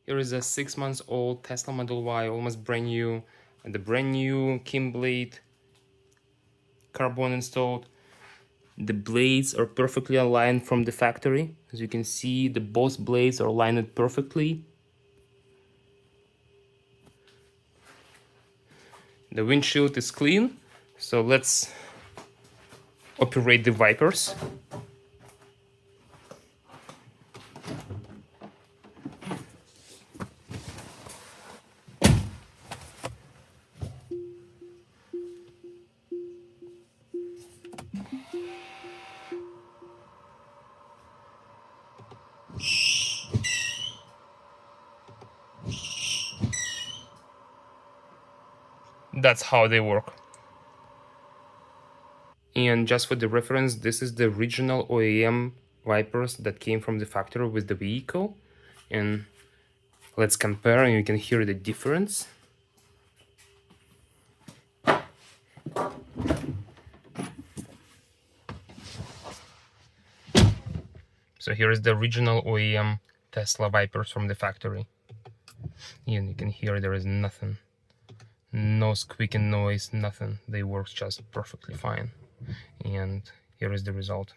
Here is a 6-month-old Tesla Model Y, almost brand new, and the brand new Kimblade Carbon installed. The blades are perfectly aligned from the factory. As you can see, both blades are aligned perfectly. The windshield is clean, so let's operate the wipers. That's how they work. And just for the reference, this is the original OEM wipers that came from the factory with the vehicle. And let's compare, and you can hear the difference. So here is the original OEM Tesla wipers from the factory. And you can hear there is nothing. No squeaking noise, nothing. They work just perfectly fine. And here is the result.